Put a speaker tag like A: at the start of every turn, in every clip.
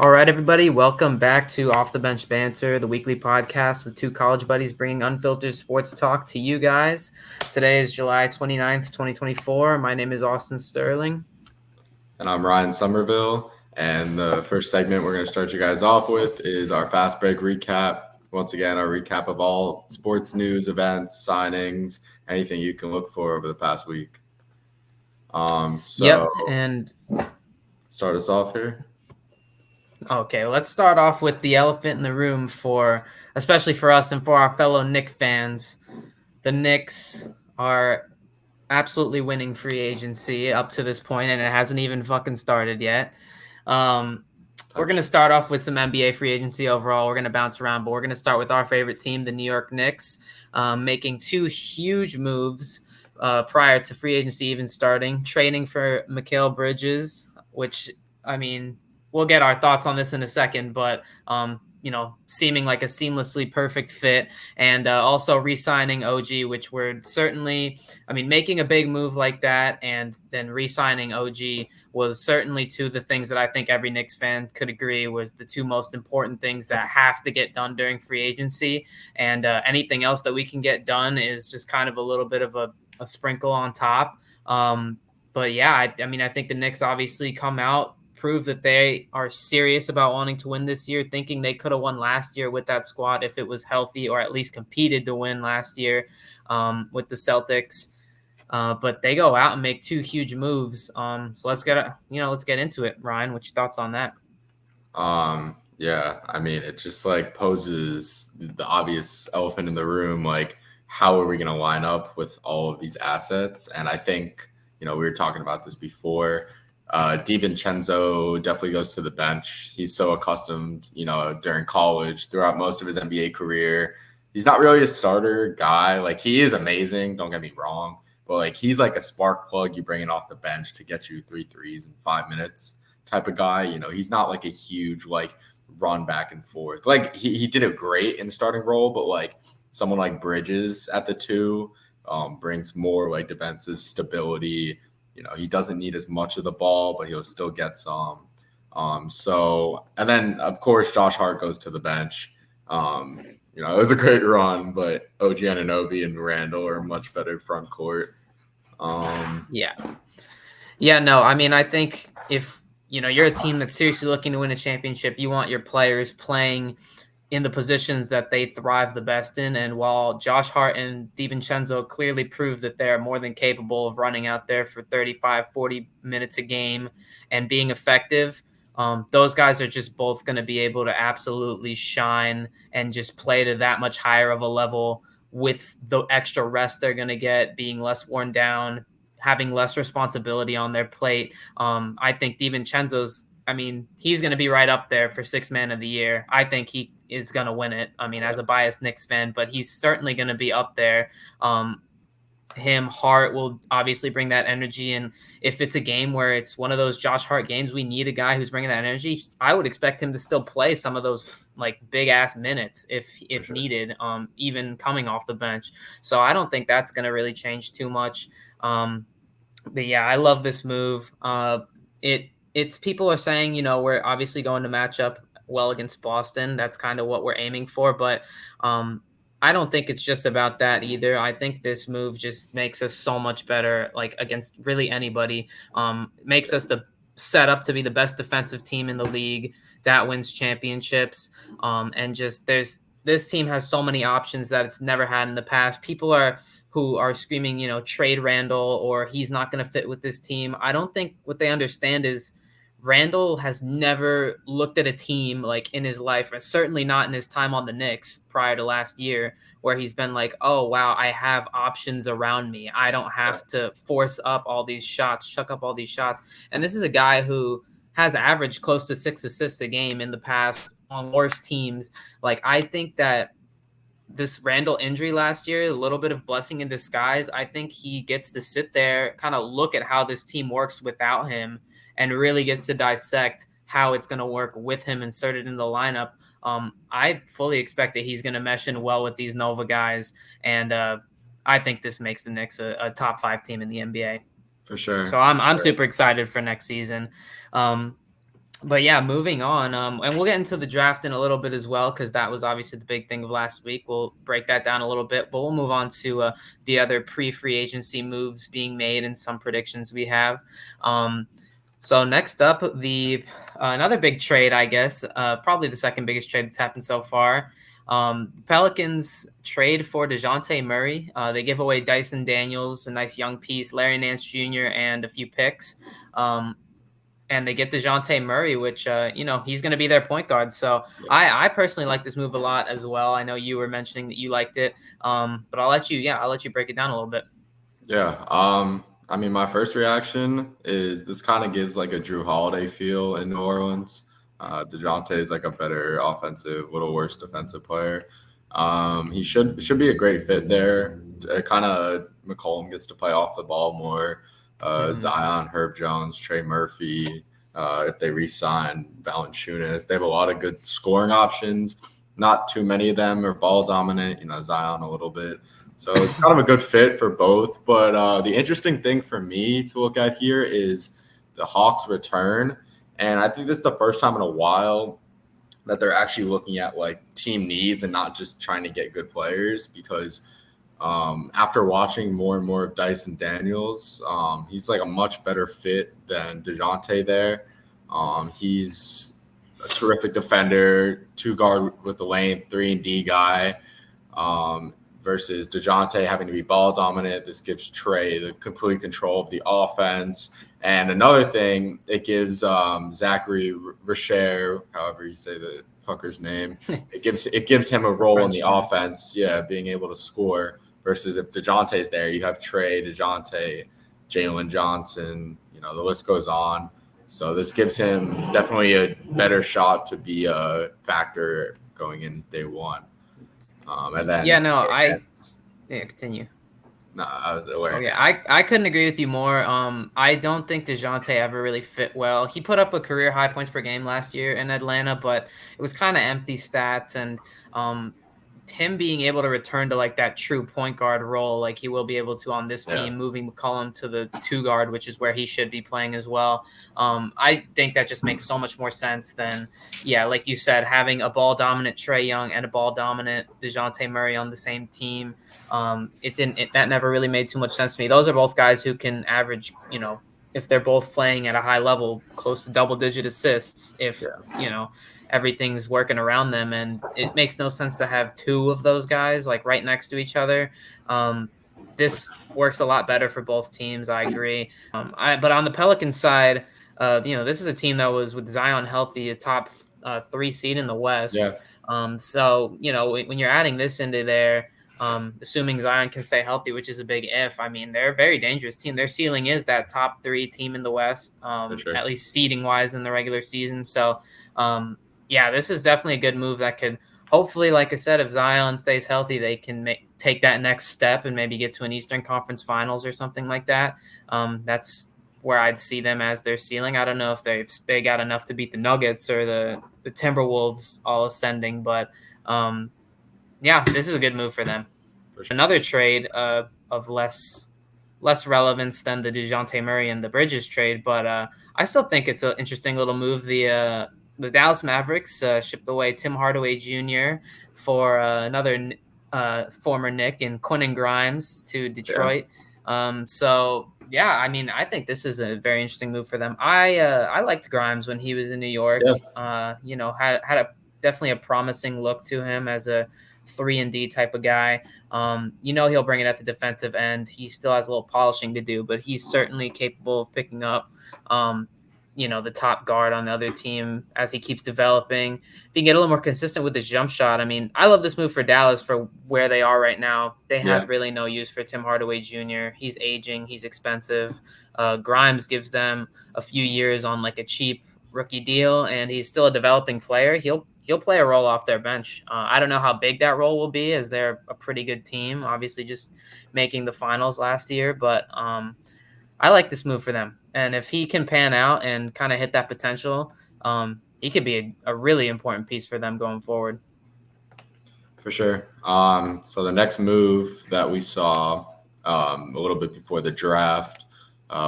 A: All right, everybody, welcome back to Off the Bench Banter, the weekly podcast with two college buddies bringing unfiltered sports talk to you guys. Today is July 29th, 2024. My name is Austin Sterling.
B: And I'm Ryan Somerville. And the first segment we're going to start you guys off with is our fast break recap. Once again, our recap of all sports news, events, signings, anything you can look for over the past week.
A: Yep, and
B: start us off here.
A: Okay, let's start off with the elephant in the room especially for us and for our fellow Knicks fans. The Knicks are absolutely winning free agency up to this point, and it hasn't even fucking started yet. We're going to start off with some NBA free agency overall. We're going to bounce around, but we're going to start with our favorite team, the New York Knicks, making two huge moves prior to free agency even starting, trading for Mikal Bridges, which, I mean, we'll get our thoughts on this in a second, but seeming like a seamlessly perfect fit, and also re-signing OG, which we're certainly, making a big move like that and then re-signing OG was certainly two of the things that I think every Knicks fan could agree was the two most important things that have to get done during free agency. And anything else that we can get done is just kind of a little bit of a sprinkle on top. But yeah, I think the Knicks obviously come out, prove that they are serious about wanting to win this year, thinking they could have won last year with that squad if it was healthy, or at least competed to win last year with the Celtics. But they go out and make two huge moves. So let's get into it. Ryan, what's your thoughts on that?
B: Yeah, it just like poses the obvious elephant in the room. Like, how are we going to line up with all of these assets? And I think, we were talking about this before. DiVincenzo definitely goes to the bench. He's so accustomed, during college, throughout most of his NBA career. He's not really a starter guy. Like, he is amazing, don't get me wrong. But, like, he's like a spark plug you bring in off the bench to get you 3 threes in 5 minutes type of guy. He's not like a huge, like, run back and forth. Like, he did it great in the starting role, but, like, someone like Bridges at the 2 brings more, like, defensive stability. He doesn't need as much of the ball, but he'll still get some. And then, of course, Josh Hart goes to the bench. It was a great run, but OG Anunoby and Randall are much better front court.
A: I think if you're a team that's seriously looking to win a championship, you want your players playing in the positions that they thrive the best in. And while Josh Hart and DiVincenzo clearly prove that they're more than capable of running out there for 35, 40 minutes a game and being effective, those guys are just both going to be able to absolutely shine and just play to that much higher of a level with the extra rest they're going to get, being less worn down, having less responsibility on their plate. I think DiVincenzo's, he's going to be right up there for Sixth Man of the Year. I think he is going to win it. As a biased Knicks fan, but he's certainly going to be up there. Hart will obviously bring that energy. And if it's a game where it's one of those Josh Hart games, we need a guy who's bringing that energy. I would expect him to still play some of those like big ass minutes if needed, even coming off the bench. So I don't think that's going to really change too much. But yeah, I love this move. It's people are saying, we're obviously going to match up well against Boston. That's kind of what we're aiming for. But I don't think it's just about that either. I think this move just makes us so much better, like against really anybody. Makes us set up to be the best defensive team in the league that wins championships. And just this team has so many options that it's never had in the past. People who are screaming, trade Randall or he's not going to fit with this team. I don't think what they understand is Randall has never looked at a team like in his life, or certainly not in his time on the Knicks prior to last year, where he's been like, oh, wow, I have options around me. I don't have to force up all these shots, chuck up all these shots. And this is a guy who has averaged close to 6 assists a game in the past on worse teams. Like, I think that this Randall injury last year, a little bit of blessing in disguise. I think he gets to sit there, kind of look at how this team works without him, and really gets to dissect how it's going to work with him inserted in the lineup. I fully expect that he's going to mesh in well with these Nova guys, and I think this makes the Knicks a top 5 team in the NBA.
B: For sure.
A: So I'm super excited for next season. But yeah, moving on, and we'll get into the draft in a little bit as well because that was obviously the big thing of last week. We'll break that down a little bit, but we'll move on to the other pre-free agency moves being made and some predictions we have. Um, so next up, the another big trade, I guess, probably the second biggest trade that's happened so far. Pelicans trade for DeJounte Murray. They give away Dyson Daniels, a nice young piece, Larry Nance Jr., and a few picks. And they get DeJounte Murray, which he's going to be their point guard. So
B: Yeah.
A: I personally like this move a lot as well. I know you were mentioning that you liked it, but I'll let you break it down a little bit.
B: Yeah. I mean, my first reaction is this kind of gives like a Drew Holiday feel in New Orleans. DeJounte is like a better offensive, little worse defensive player. He should be a great fit there. Kind of McCollum gets to play off the ball more. Zion, Herb Jones, Trey Murphy. If they re-sign Valanciunas, they have a lot of good scoring options. Not too many of them are ball dominant. Zion a little bit. So it's kind of a good fit for both. But the interesting thing for me to look at here is the Hawks return. And I think this is the first time in a while that they're actually looking at like team needs and not just trying to get good players because after watching more and more of Dyson Daniels, he's like a much better fit than DeJounte there. He's a terrific defender, two guard with the lane, 3-and-D guy. Versus DeJounte having to be ball dominant. This gives Trey the complete control of the offense. And another thing, it gives Zachary Richer, however you say the fucker's name, it gives him a role in the offense, being able to score. Versus if DeJounte's there, you have Trey, DeJounte, Jalen Johnson, the list goes on. So this gives him definitely a better shot to be a factor going in day one. And then
A: Continue.
B: No, I was aware.
A: Okay, I couldn't agree with you more. I don't think DeJounte ever really fit well. He put up a career high points per game last year in Atlanta, but it was kind of empty stats. And him being able to return to like that true point guard role, like he will be able to on this team, moving McCollum to the 2 guard, which is where he should be playing as well. I think that just makes so much more sense than, like you said, having a ball dominant Trae Young and a ball dominant DeJounte Murray on the same team. That never really made too much sense to me. Those are both guys who can average, if they're both playing at a high level, close to double-digit assists. If everything's working around them, and it makes no sense to have 2 of those guys like right next to each other. This works a lot better for both teams. I agree. But on the Pelicans side, this is a team that was with Zion healthy, a top 3 seed in the West. So when you're adding this into there, assuming Zion can stay healthy, which is a big if. I mean, they're a very dangerous team. Their ceiling is that top 3 team in the West, at least seeding wise in the regular season. So, this is definitely a good move that could hopefully, like I said, if Zion stays healthy, they can take that next step and maybe get to an Eastern Conference Finals or something like that. That's where I'd see them as their ceiling. I don't know if they got enough to beat the Nuggets or the Timberwolves all ascending, but this is a good move for them. Another trade of less relevance than the DeJounte Murray and the Bridges trade, but I still think it's an interesting little move. The Dallas Mavericks shipped away Tim Hardaway Jr. for another former Knick and Quentin Grimes to Detroit. I mean, I think this is a very interesting move for them. I liked Grimes when he was in New York. Had definitely a promising look to him as a 3-and-D type of guy. He'll bring it at the defensive end. He still has a little polishing to do, but he's certainly capable of picking up, the top guard on the other team as he keeps developing. If he can get a little more consistent with his jump shot, I mean, I love this move for Dallas for where they are right now. They have really no use for Tim Hardaway Jr. He's aging. He's expensive. Grimes gives them a few years on like a cheap rookie deal, and he's still a developing player. He'll play a role off their bench. I don't know how big that role will be, as they're a pretty good team, obviously just making the finals last year. But I like this move for them. And if he can pan out and kind of hit that potential, he could be a really important piece for them going forward.
B: For sure. So the next move that we saw a little bit before the draft,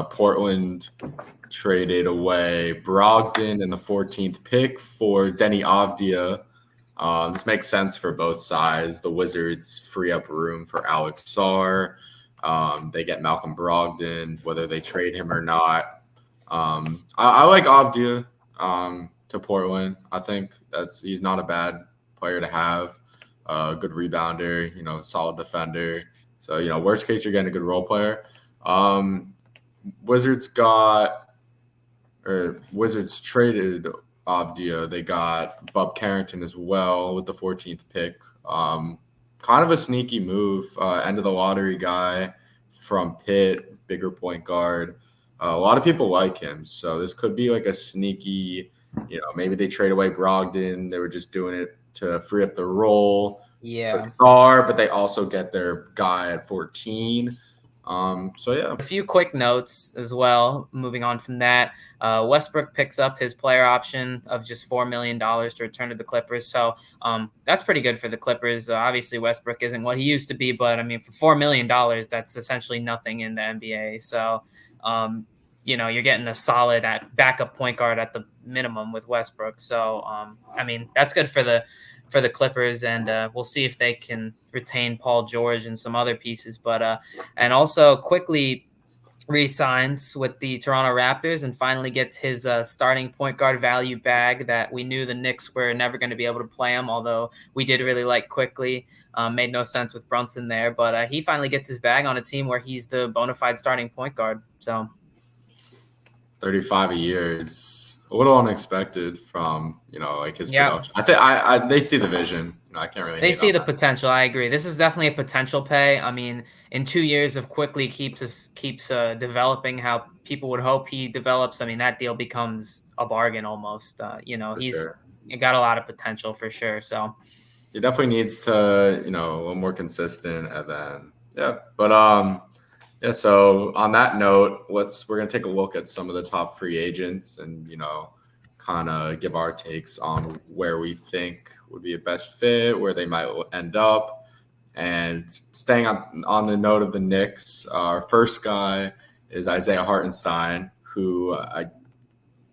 B: Portland traded away Brogdon in the 14th pick for Denny Avdia. This makes sense for both sides. The Wizards free up room for Alex Sarr. They get Malcolm Brogdon, whether they trade him or not. I like Avdia to Portland. I think he's not a bad player to have. Good rebounder, solid defender. So, worst case, you're getting a good role player. Wizards traded Avdia. They got Bob Carrington as well with the 14th pick. Kind of a sneaky move. End of the lottery guy from Pitt, bigger point guard. A lot of people like him. So this could be like a sneaky, maybe they trade away Brogdon. They were just doing it to free up the role for Sarr, but they also get their guy at 14. So yeah.
A: A few quick notes as well. Moving on from that, Westbrook picks up his player option of just $4 million to return to the Clippers. So that's pretty good for the Clippers. Obviously, Westbrook isn't what he used to be, but I mean, for $4 million, that's essentially nothing in the NBA. So, you're getting a solid backup point guard at the minimum with Westbrook. So, I mean, that's good for the Clippers, and we'll see if they can retain Paul George and some other pieces. But and also quickly re-signs with the Toronto Raptors and finally gets his starting point guard value bag that we knew the Knicks were never going to be able to play him, although we did really like quickly. Made no sense with Brunson there, but he finally gets his bag on a team where he's the bona fide starting point guard. So
B: 35 a year is a little unexpected from like his production. I think they see the vision. I can't really.
A: They see the potential. I agree. This is definitely a potential pay. I mean, in 2 years, if quickly keeps developing how people would hope he develops, I mean, that deal becomes a bargain almost. He's got a lot of potential for sure. So
B: he definitely needs to a little more consistent, and then but yeah. So on that note, we're gonna take a look at some of the top free agents and kind of give our takes on where we think would be a best fit, where they might end up. And staying on the note of the Knicks, our first guy is Isaiah Hartenstein, who I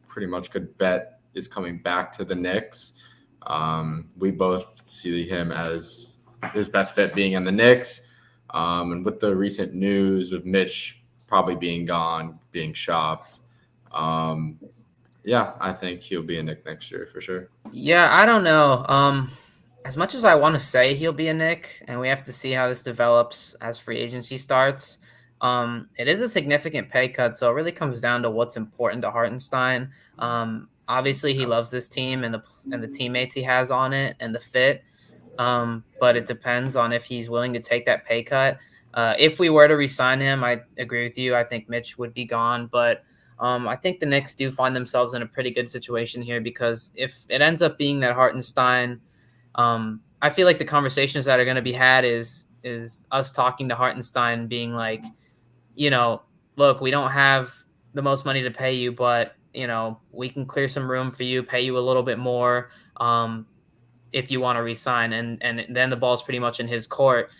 B: pretty much could bet is coming back to the Knicks. We both see him as his best fit being in the Knicks. And with the recent news of Mitch probably being gone, being shopped, I think he'll be a Knick next year for sure.
A: Yeah, I don't know. As much as I want to say he'll be a Knick, and we have to see how this develops as free agency starts, it is a significant pay cut, so it really comes down to what's important to Hartenstein. Obviously, he loves this team and the teammates he has on it and the fit, but it depends on if he's willing to take that pay cut. If we were to re-sign him, I agree with you. I think Mitch would be gone, but I think the Knicks do find themselves in a pretty good situation here because if it ends up being that Hartenstein, I feel like the conversations that are going to be had is us talking to Hartenstein being like, look, we don't have the most money to pay you, but we can clear some room for you, pay you a little bit more if you want to resign, and then the ball's pretty much in his court.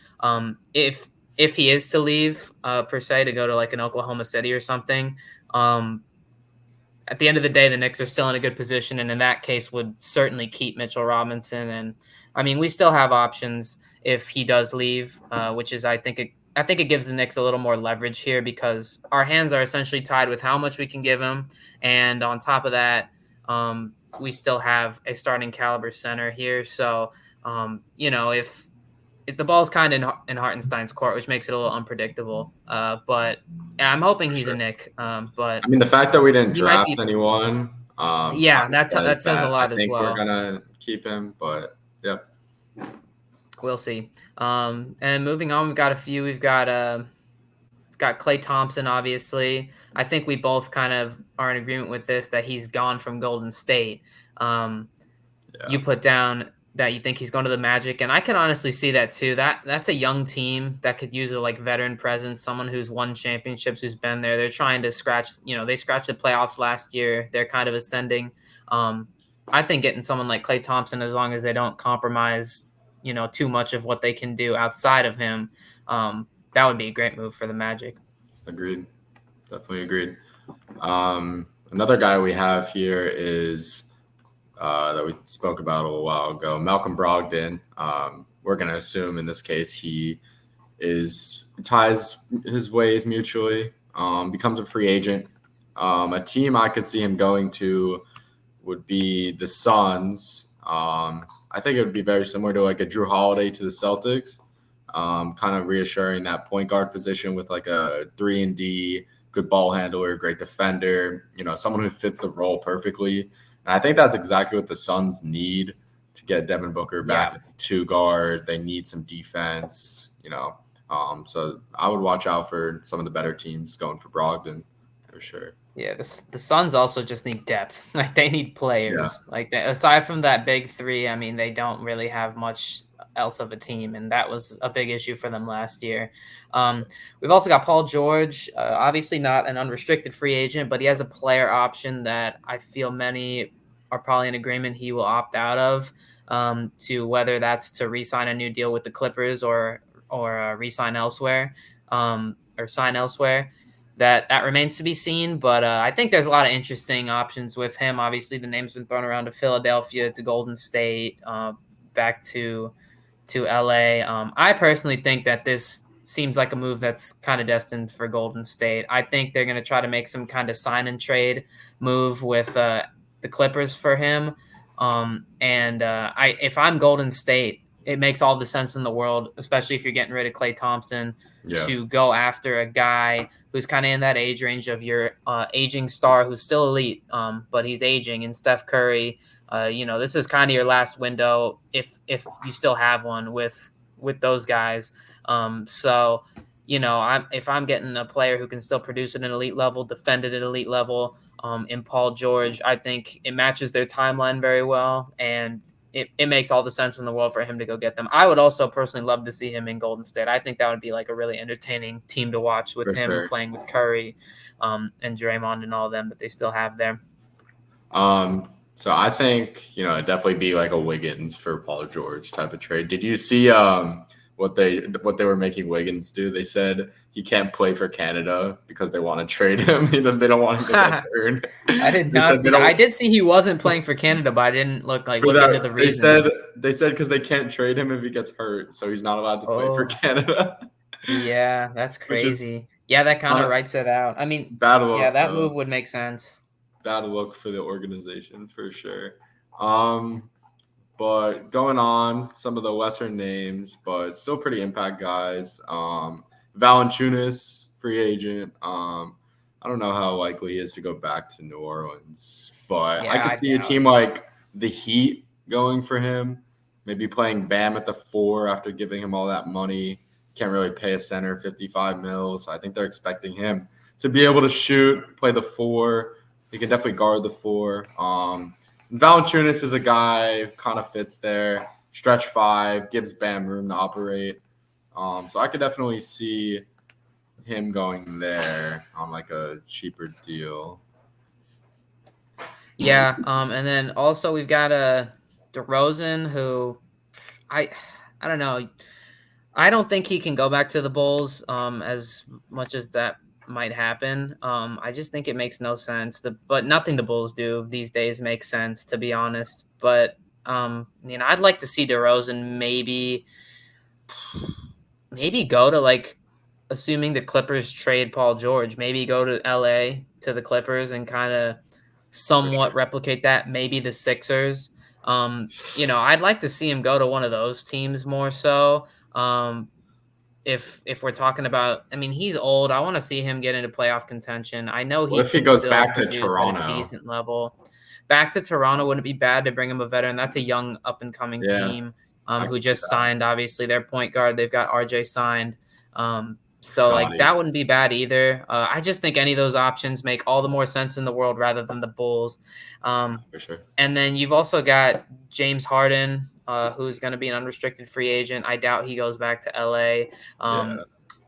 A: If he is to leave per se to go to like an Oklahoma City or something. At the end of the day, the Knicks are still in a good position, and in that case would certainly keep Mitchell Robinson. And I mean, we still have options if he does leave, which is I think it gives the Knicks a little more leverage here because our hands are essentially tied with how much we can give him, and on top of that, we still have a starting caliber center here. So, if the ball's kind of in Hartenstein's court, which makes it a little unpredictable. But yeah, I'm hoping he's a Knick. But
B: I mean, the fact that we didn't draft anyone,
A: that says a lot as well.
B: I think we're gonna keep him, but yeah,
A: we'll see. And moving on, we've got a few. We've got Klay Thompson, obviously. I think we both kind of are in agreement with this that he's gone from Golden State. You put down that you think he's going to the Magic, and I can honestly see that too. That's a young team that could use a veteran presence, someone who's won championships, who's been there. They're trying to scratch, they scratched the playoffs last year. They're kind of ascending. I think getting someone like Klay Thompson, as long as they don't compromise, too much of what they can do outside of him, that would be a great move for the Magic.
B: Agreed. definitely agreed. Another guy we have here is that we spoke about a little while ago, Malcolm Brogdon. We're going to assume in this case he ties his ways mutually, becomes a free agent. A team I could see him going to would be the Suns. I think it would be very similar to like a Drew Holiday to the Celtics, kind of reassuring that point guard position with like a 3-and-D, good ball handler, great defender, someone who fits the role perfectly. And I think that's exactly what the Suns need to get Devin Booker back at 2 guard. They need some defense. So I would watch out for some of the better teams going for Brogdon for sure.
A: Yeah, the Suns also just need depth. Like they need players.
B: Yeah.
A: Like aside from that big three, I mean, they don't really have much else of a team, and that was a big issue for them last year. We've also got Paul George, obviously not an unrestricted free agent, but he has a player option that I feel many are probably in agreement he will opt out of. To whether that's to re-sign a new deal with the Clippers or re-sign elsewhere, or sign elsewhere. That remains to be seen, but I think there's a lot of interesting options with him. Obviously, the name's been thrown around to Philadelphia, to Golden State, back to LA. I personally think that this seems like a move that's kind of destined for Golden State. I think they're going to try to make some kind of sign and trade move with the Clippers for him. If I'm Golden State, it makes all the sense in the world, especially if you're getting rid of Klay Thompson, to go after a guy who's kind of in that age range of your aging star who's still elite, but he's aging, and Steph Curry. This is kind of your last window if you still have one with those guys. If I'm getting a player who can still produce at an elite level, defend at an elite level, in Paul George, I think it matches their timeline very well, and it makes all the sense in the world for him to go get them. I would also personally love to see him in Golden State. I think that would be like a really entertaining team to watch with him playing with Curry, and Draymond and all of them that they still have there.
B: So I think, it'd definitely be like a Wiggins for Paul George type of trade. Did you see what they were making Wiggins do? They said he can't play for Canada because they want to trade him. They don't want him to get hurt.
A: I did not see that. I did see he wasn't playing for Canada, but I didn't look into the reason.
B: They said because they can't trade him if he gets hurt, so he's not allowed to play for Canada.
A: Yeah, that's crazy. Yeah, that kind of writes it out. I mean, that move would make sense.
B: Bad look for the organization for sure. But going on, some of the lesser names, but still pretty impact guys. Valanciunas, free agent. I don't know how likely he is to go back to New Orleans, but I could see a team like the Heat going for him, maybe playing Bam at the 4 after giving him all that money. Can't really pay a center $55 million, so I think they're expecting him to be able to shoot, play the 4. He can definitely guard the 4. Valanciunas is a guy who kind of fits there. Stretch 5, gives Bam room to operate. So I could definitely see him going there on like a cheaper deal.
A: Yeah, and then also we've got DeRozan, who I don't know. I don't think he can go back to the Bulls as much as that might happen. I just think it makes no sense. But nothing the Bulls do these days makes sense, to be honest. But I'd like to see DeRozan maybe go to assuming the Clippers trade Paul George, maybe go to LA to the Clippers and kind of somewhat replicate that. Maybe the Sixers. I'd like to see him go to one of those teams more so. If we're talking about, he's old. I want to see him get into playoff contention. I know he
B: if he goes back to Toronto
A: at a decent level. Back to Toronto wouldn't be bad to bring him a veteran. That's a young up and coming team who just signed. Obviously, their point guard. They've got RJ signed. That wouldn't be bad either. I just think any of those options make all the more sense in the world rather than the Bulls.
B: For sure.
A: And then you've also got James Harden, who's going to be an unrestricted free agent. I doubt he goes back to LA.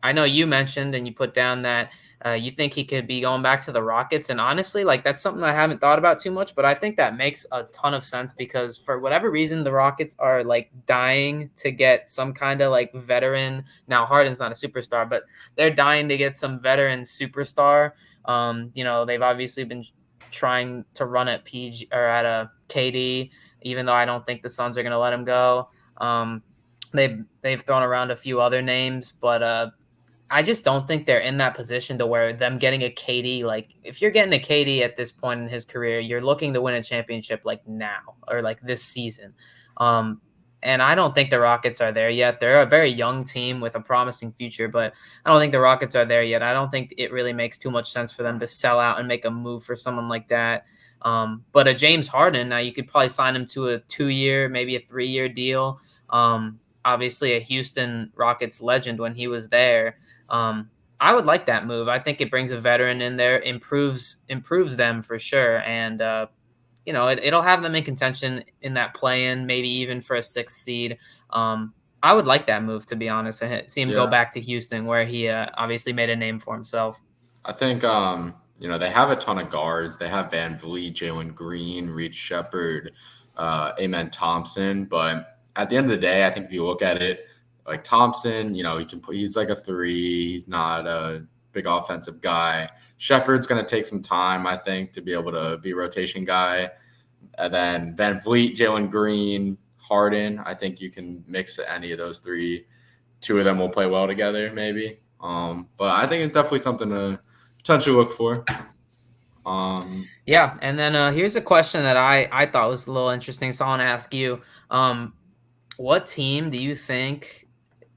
A: I know you mentioned and you put down that you think he could be going back to the Rockets. And honestly, that's something I haven't thought about too much, but I think that makes a ton of sense because for whatever reason, the Rockets are dying to get some kind of veteran. Now Harden's not a superstar, but they're dying to get some veteran superstar They've obviously been trying to run at PG or at a KD, even though I don't think the Suns are going to let him go. Um, they've thrown around a few other names, but I just don't think they're in that position to where them getting a KD, like if you're getting a KD at this point in his career, you're looking to win a championship like now or like this season. Um, and I don't think the Rockets are there yet. They're a very young team with a promising future, but I don't think the Rockets are there yet. I don't think it really makes too much sense for them to sell out and make a move for someone like that. But a James Harden, now you could probably sign him to a 2-year, maybe a 3-year deal. Obviously, a Houston Rockets legend when he was there. I would like that move. I think it brings a veteran in there, improves them for sure, and it'll have them in contention in that play-in, maybe even for a 6th seed. I would like that move, to be honest. And see him go
B: Yeah.
A: back to Houston, where he obviously made a name for himself.
B: I think they have a ton of guards. They have Van Vliet, Jalen Green, Reed Shepard, Amen Thompson. But at the end of the day, I think if you look at it, like Thompson, he's like a 3. He's not a big offensive guy. Shepard's going to take some time, I think, to be able to be a rotation guy. And then Van Vliet, Jalen Green, Harden. I think you can mix any of those 3. 2 of them will play well together, maybe. But I think it's definitely something to potentially look for.
A: Yeah, and then here's a question that I thought was a little interesting, so I want to ask you. What team do you think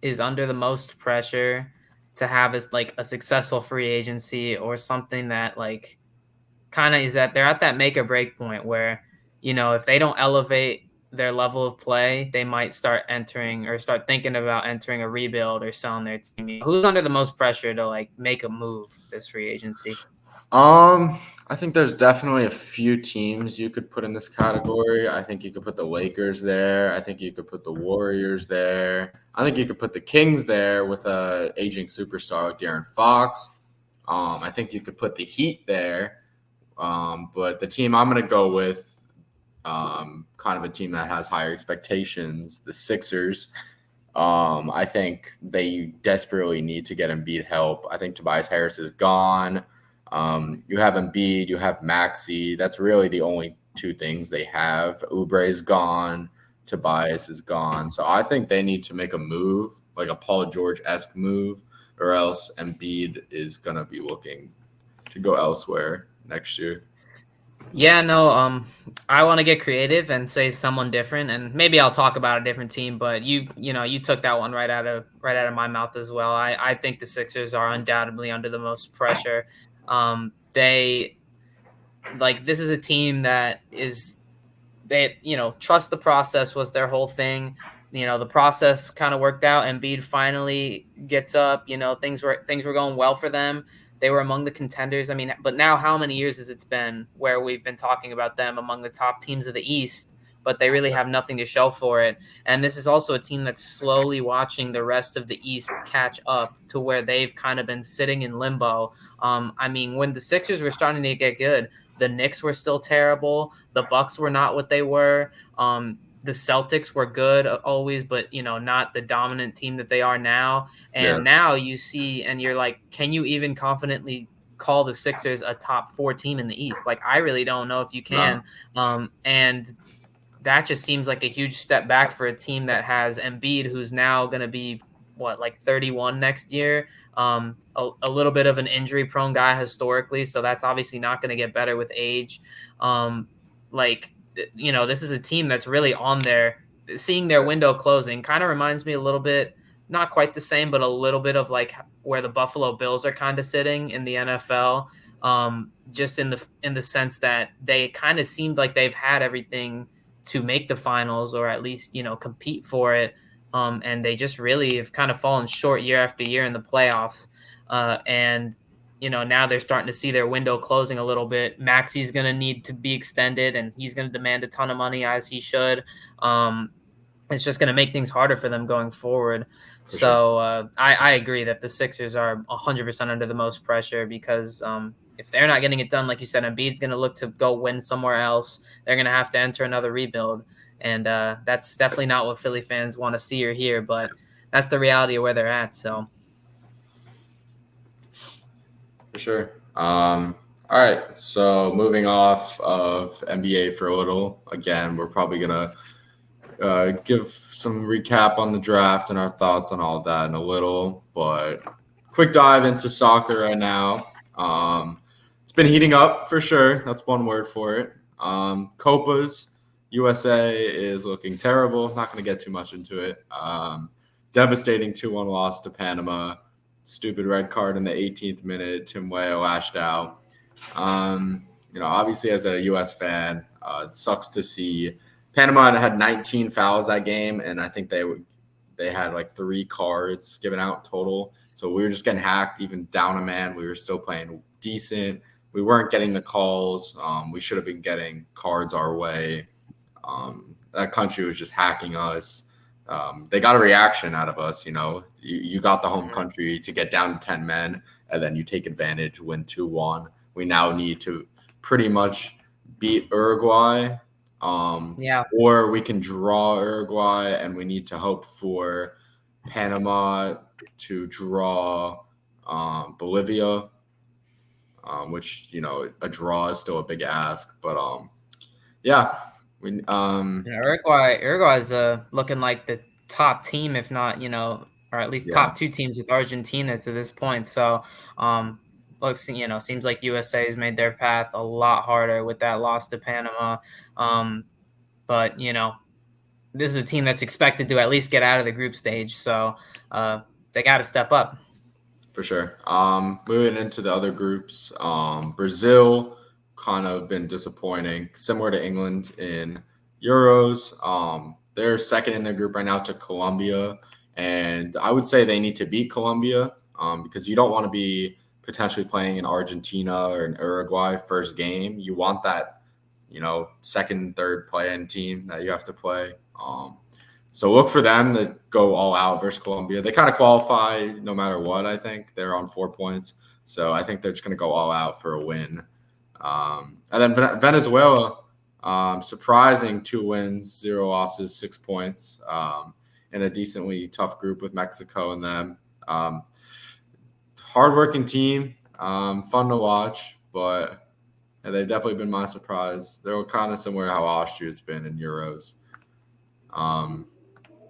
A: is under the most pressure to have as like a successful free agency or something that like kind of is that they're at that make or break point where, if they don't elevate their level of play, they might start thinking about entering a rebuild or selling their team. Who's under the most pressure to like make a move this free agency?
B: I think there's definitely a few teams you could put in this category. I think you could put the Lakers there. I think you could put the Warriors there. I think you could put the Kings there with a aging superstar like De'Aaron Fox. I think you could put the Heat there. But the team I'm going to go with, kind of a team that has higher expectations, the Sixers. I think they desperately need to get Embiid help. I think Tobias Harris is gone. You have Embiid, you have Maxey. That's really the only 2 things they have. Oubre is gone. Tobias is gone. So I think they need to make a move, like a Paul George-esque move, or else Embiid is going to be looking to go elsewhere next year.
A: Yeah, no, I want to get creative and say someone different, and maybe I'll talk about a different team. But you took that one right out of my mouth as well. I think the Sixers are undoubtedly under the most pressure. They like this is a team that is they trust the process was their whole thing. The process kind of worked out. Embiid finally gets up. Things were going well for them. They were among the contenders. I mean, but now how many years has it been where we've been talking about them among the top teams of the East, but they really have nothing to show for it. And this is also a team that's slowly watching the rest of the East catch up to where they've kind of been sitting in limbo. I mean, when the Sixers were starting to get good, the Knicks were still terrible. The Bucks were not what they were. The Celtics were good always, but not the dominant team that they are now.
B: Yeah.
A: And now you see, and you're like, can you even confidently call the Sixers a top 4 team in the East? Like, I really don't know if you can. And that just seems like a huge step back for a team that has Embiid, who's now going to be like 31 next year. A little bit of an injury-prone guy historically, so that's obviously not going to get better with age. This is a team that's really on there, seeing their window closing. Kind of reminds me a little bit, not quite the same, but a little bit of like where the Buffalo Bills are kind of sitting in the NFL. Just in the sense that they kind of seemed like they've had everything to make the finals or at least compete for it, and they just really have kind of fallen short year after year in the playoffs. And now they're starting to see their window closing a little bit. Maxey's going to need to be extended, and he's going to demand a ton of money, as he should. It's just going to make things harder for them going forward. So I agree that the Sixers are 100% under the most pressure because if they're not getting it done, like you said, Embiid's going to look to go win somewhere else. They're going to have to enter another rebuild. And that's definitely not what Philly fans want to see or hear, but that's the reality of where they're at. So
B: For sure. All right. So moving off of NBA for a little, again, we're probably gonna give some recap on the draft and our thoughts on all of that in a little, but quick dive into soccer right now. It's been heating up for sure. That's one word for it. Copas, USA is looking terrible. Not going to get too much into it. Devastating 2-1 loss to Panama. Stupid red card in the 18th minute. Tim Weah lashed out. Obviously as a U.S. fan, it sucks to see. Panama had 19 fouls that game, and I think they had like 3 cards given out total. So we were just getting hacked, even down a man. We were still playing decent. We weren't getting the calls. We should have been getting cards our way. That country was just hacking us. They got a reaction out of us. You got the home country to get down to 10 men, and then you take advantage, win 2-1. We now need to pretty much beat Uruguay. Or we can draw Uruguay, and we need to hope for Panama to draw Bolivia, which a draw is still a big ask. But
A: Uruguay is looking like the top team, if not or at least top 2 teams with Argentina to this point. So seems like USA has made their path a lot harder with that loss to Panama. But this is a team that's expected to at least get out of the group stage, so they got to step up.
B: For sure. Moving into the other groups, Brazil kind of been disappointing, similar to England in Euros. They're second in their group right now to Colombia, and I would say they need to beat Colombia because you don't want to be potentially playing in Argentina or in Uruguay first game. You want that second, third play-in team that you have to play. So look for them to go all out versus Colombia. They kind of qualify no matter what, I think. They're on 4 points. So I think they're just going to go all out for a win. And then Venezuela, surprising 2 wins, 0 losses, 6 points in a decently tough group with Mexico and them. Hardworking team, fun to watch, but they've definitely been my surprise. They're kind of similar to how Austria's been in Euros.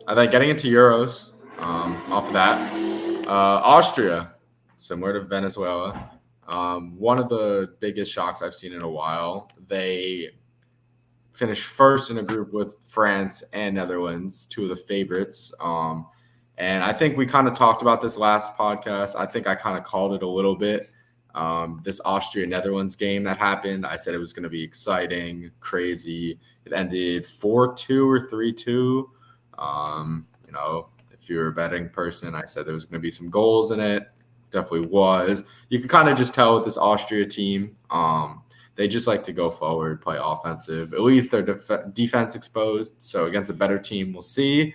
B: I think getting into Euros, off of that, Austria, similar to Venezuela, one of the biggest shocks I've seen in a while. They finished first in a group with France and Netherlands, 2 of the favorites. And I think we kind of talked about this last podcast. I think I kind of called it a little bit. This Austria-Netherlands game that happened, I said it was going to be exciting, crazy. It ended 4-2 or 3-2. If you're a betting person, I said there was going to be some goals in it. Definitely was. You can kind of just tell with this Austria team, they just like to go forward, play offensive. It leaves their defense exposed. So against a better team, we'll see.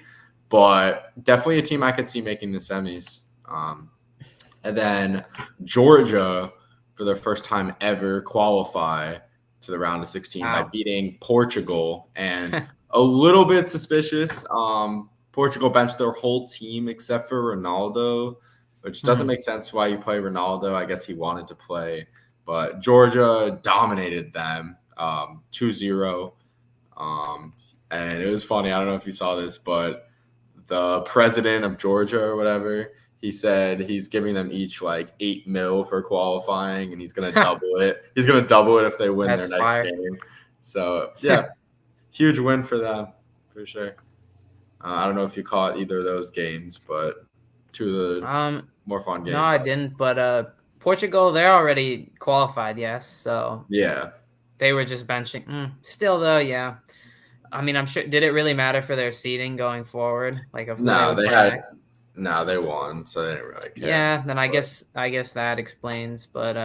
B: But definitely a team I could see making the semis. And then Georgia, for their first time ever, qualify to the round of 16 by beating Portugal. And a little bit suspicious. Portugal benched their whole team except for Ronaldo, which doesn't make sense why you play Ronaldo. I guess he wanted to play. But Georgia dominated them 2-0. And it was funny. I don't know if you saw this, but the president of Georgia or whatever, he said he's giving them each like $8 million for qualifying, and he's going to double it. He's going to double it if they win their next game. So, yeah, huge win for them for sure. I don't know if you caught either of those games, but 2 of the more fun games.
A: No, I didn't. But Portugal, they're already qualified, yes. So
B: yeah,
A: they were just benching. Still, though, yeah. I mean, I'm sure. Did it really matter for their seeding going forward? Like, of who
B: they won, so they didn't really care.
A: Yeah, then I guess that explains. But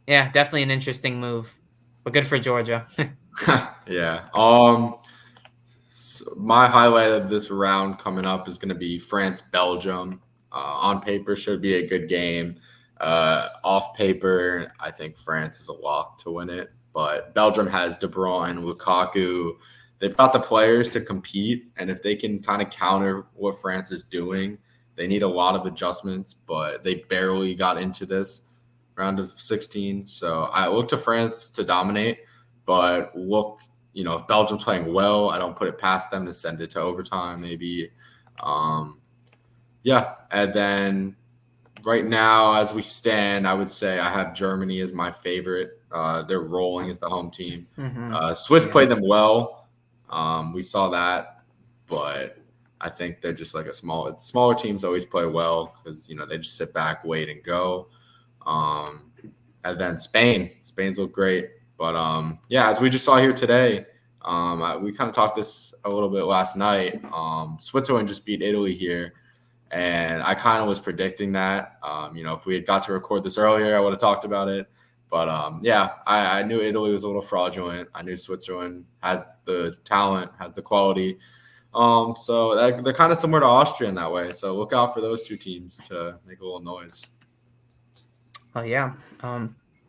A: yeah, definitely an interesting move. But good for Georgia.
B: Yeah. So my highlight of this round coming up is going to be France-Belgium. On paper, should be a good game. Off paper, I think France is a lock to win it. But Belgium has De Bruyne, Lukaku. They've got the players to compete, and if they can kind of counter what France is doing, they need a lot of adjustments, but they barely got into this. round of 16. So I look to France to dominate, but if Belgium's playing well, I don't put it past them to send it to overtime, maybe. And then right now, as we stand, I would say I have Germany as my favorite. They're rolling as the home team. Swiss played them well. We saw that, but I think they're just like smaller teams always play well because, they just sit back, wait, and go. And then Spain's look great. But, as we just saw here today, we kind of talked this a little bit last night. Switzerland just beat Italy here. And I kind of was predicting that. If we had got to record this earlier, I would have talked about it. But, I knew Italy was a little fraudulent. I knew Switzerland has the talent, has the quality. So they're kind of similar to Austria in that way. So look out for those two teams to make a little noise.
A: Oh, yeah.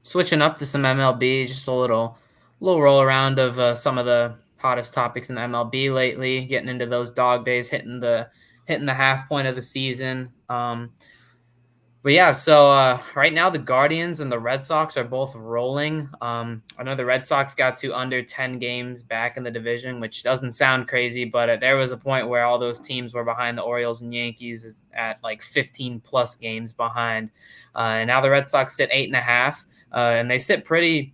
A: Switching up to some MLB, just a little roll around of some of the hottest topics in the MLB lately, getting into those dog days, hitting the half point of the season. But yeah, so right now the Guardians and the Red Sox are both rolling. I know the Red Sox got to under 10 games back in the division, which doesn't sound crazy, but there was a point where all those teams were behind the Orioles and Yankees at like 15 plus games behind. And now the Red Sox sit 8.5, and they sit pretty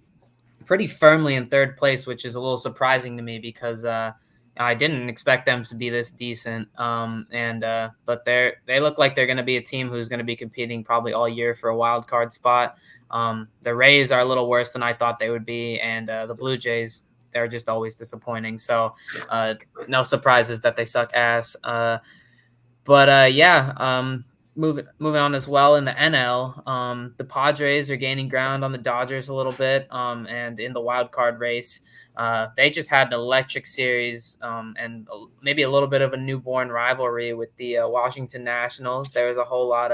A: firmly in third place, which is a little surprising to me because I didn't expect them to be this decent. But they look like they're going to be a team who's going to be competing probably all year for a wild card spot. The Rays are a little worse than I thought they would be, and the Blue Jays, they're just always disappointing. So no surprises that they suck ass. Moving on as well in the NL, the Padres are gaining ground on the Dodgers a little bit, and in the wild card race, they just had an electric series and maybe a little bit of a newborn rivalry with the Washington Nationals. There was a whole lot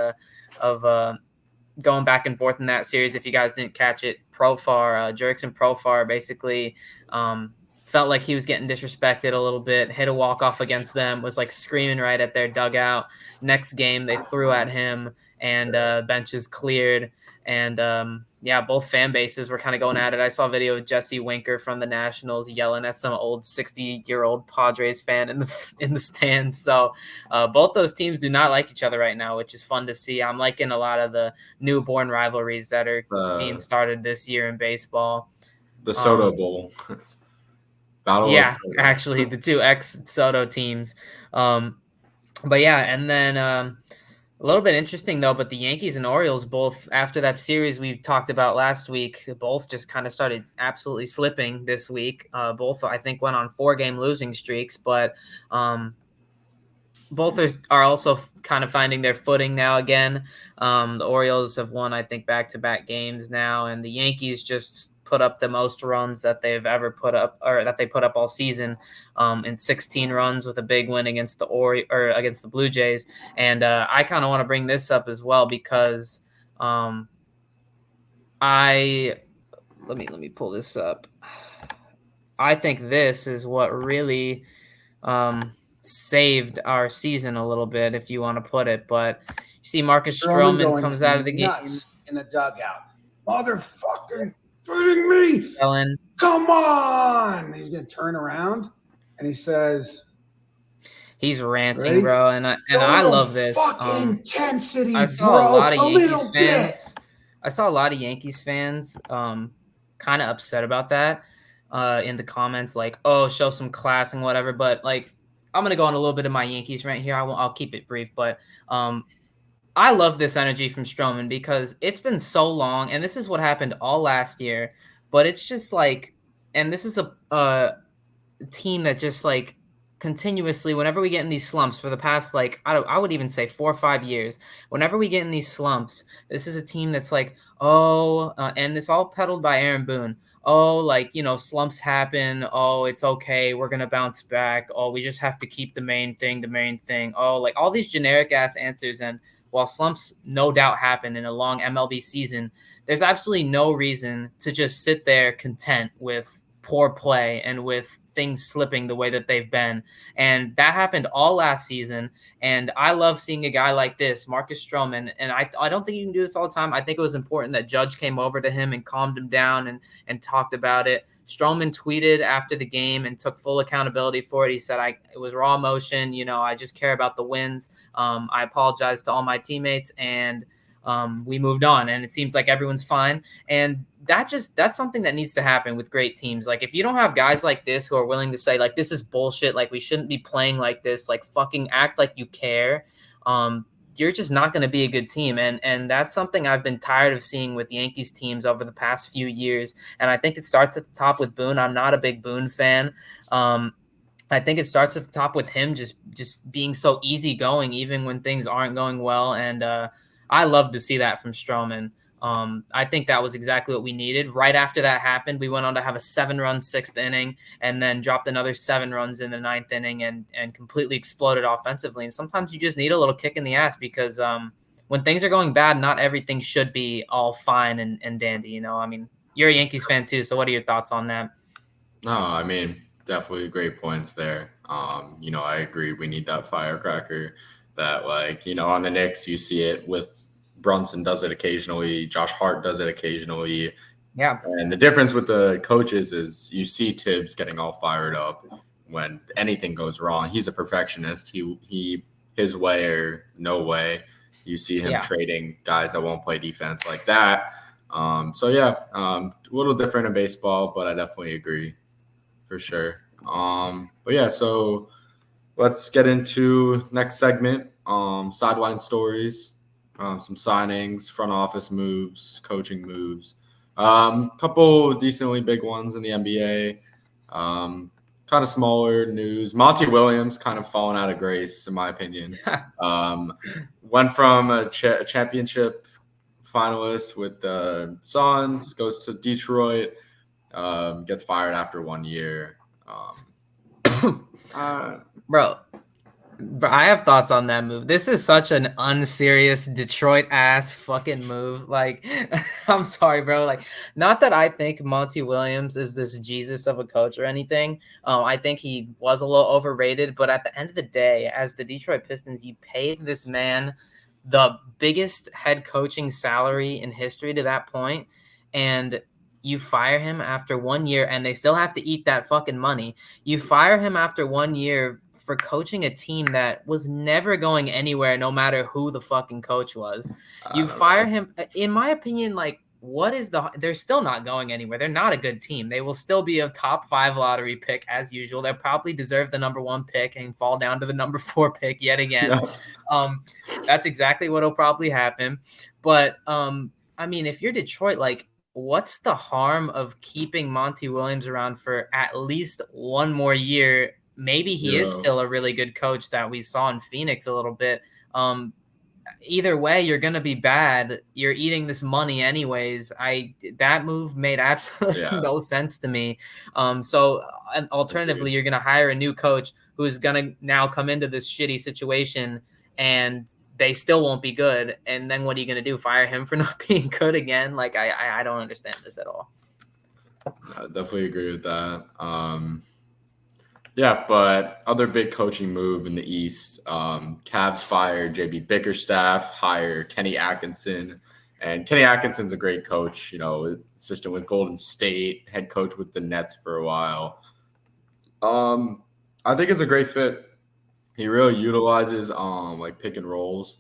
A: of going back and forth in that series. If you guys didn't catch it, Jurickson Profar basically felt like he was getting disrespected a little bit, hit a walk-off against them, was like screaming right at their dugout. Next game, they threw at him, and benches cleared. And both fan bases were kind of going at it. I saw a video of Jesse Winker from the Nationals yelling at some old 60-year-old Padres fan in the stands. So both those teams do not like each other right now, which is fun to see. I'm liking a lot of the newborn rivalries that are being started this year in baseball.
B: The Soto Bowl.
A: Actually, the two ex-Soto teams. And then a little bit interesting, though, but the Yankees and Orioles both, after that series we talked about last week, both just kind of started absolutely slipping this week. Both, I think, went on 4-game losing streaks, but both are also kind of finding their footing now again. The Orioles have won, I think, back-to-back games now, and the Yankees just put up the most runs that they've ever put up, or that they put up all season, in 16 runs with a big win against against the Blue Jays. And I kind of want to bring this up as well because let me pull this up. I think this is what really saved our season a little bit, if you want to put it. But you see Marcus Stroman comes out of the game
C: in the dugout. Motherfucker, shooting me.
A: Ellen.
C: Come on. He's going to turn around and he says,
A: he's ranting, ready? Bro. And I love this.
C: Intensity,
A: I saw a lot of Yankees fans. I saw a lot of Yankees fans kind of upset about that in the comments, like, oh, show some class and whatever. But like, I'm going to go on a little bit of my Yankees rant here. I'll keep it brief, but I love this energy from Stroman because it's been so long, and this is what happened all last year, but it's just like, and this is a team that just like continuously, whenever we get in these slumps for the past, like, I would even say 4 or 5 years, whenever we get in these slumps, this is a team that's like, and it's all peddled by Aaron Boone. Oh, like, slumps happen. Oh, it's okay. We're going to bounce back. Oh, we just have to keep the main thing. Oh, like all these generic ass answers. And while slumps no doubt happen in a long MLB season, there's absolutely no reason to just sit there content with poor play and with things slipping the way that they've been. And that happened all last season. And I love seeing a guy like this, Marcus Stroman. And I don't think you can do this all the time. I think it was important that Judge came over to him and calmed him down and talked about it. Stroman tweeted after the game and took full accountability for it. He said, it was raw emotion. I just care about the wins. I apologize to all my teammates, and we moved on, and it seems like everyone's fine. And that's something that needs to happen with great teams. Like, if you don't have guys like this who are willing to say, like, this is bullshit, like, we shouldn't be playing like this, like, fucking act like you care, you're just not going to be a good team. And that's something I've been tired of seeing with Yankees teams over the past few years. And I think it starts at the top with Boone. I'm not a big Boone fan. I think it starts at the top with him just being so easygoing, even when things aren't going well. And I love to see that from Stroman. I think that was exactly what we needed. Right after that happened, we went on to have a 7-run 6th inning and then dropped another 7 runs in the 9th inning and completely exploded offensively. And sometimes you just need a little kick in the ass because when things are going bad, not everything should be all fine and dandy. I mean, you're a Yankees fan too, so what are your thoughts on that?
B: No, I mean, definitely great points there. I agree. We need that firecracker that, like, on the Knicks, you see it with Brunson does it occasionally. Josh Hart does it occasionally.
A: Yeah.
B: And the difference with the coaches is you see Tibbs getting all fired up when anything goes wrong. He's a perfectionist. He his way or no way. You see him trading guys that won't play defense like that. A little different in baseball, but I definitely agree for sure. So let's get into next segment. Sideline stories. Some signings, front office moves, coaching moves, couple decently big ones in the NBA. Kind of smaller news. Monty Williams kind of fallen out of grace, in my opinion. Went from a championship finalist with the Suns, goes to Detroit, gets fired after 1 year.
A: Bro, I have thoughts on that move. This is such an unserious Detroit ass fucking move. Like, I'm sorry, bro. Like, not that I think Monty Williams is this Jesus of a coach or anything. I think he was a little overrated, but at the end of the day, as the Detroit Pistons, you paid this man the biggest head coaching salary in history to that point, and you fire him after 1 year, and they still have to eat that fucking money. You fire him after 1 year for coaching a team that was never going anywhere, no matter who the fucking coach was. You fire him, in my opinion, like, they're still not going anywhere. They're not a good team. They will still be a top 5 lottery pick as usual. They'll probably deserve the number 1 pick and fall down to the number 4 pick yet again. Yeah. That's exactly what'll probably happen. But I mean, if you're Detroit, like, what's the harm of keeping Monty Williams around for at least 1 more year? Maybe he is still a really good coach that we saw in Phoenix a little bit. Either way, you're going to be bad. You're eating this money anyways. That move made absolutely no sense to me. Alternatively, you're going to hire a new coach who's going to now come into this shitty situation, and they still won't be good. And then what are you going to do? Fire him for not being good again? Like, I don't understand this at all.
B: I definitely agree with that. But other big coaching move in the East, Cavs fire JB Bickerstaff, hire Kenny Atkinson. And Kenny Atkinson's a great coach, assistant with Golden State, head coach with the Nets for a while. I think it's a great fit. He really utilizes like pick and rolls.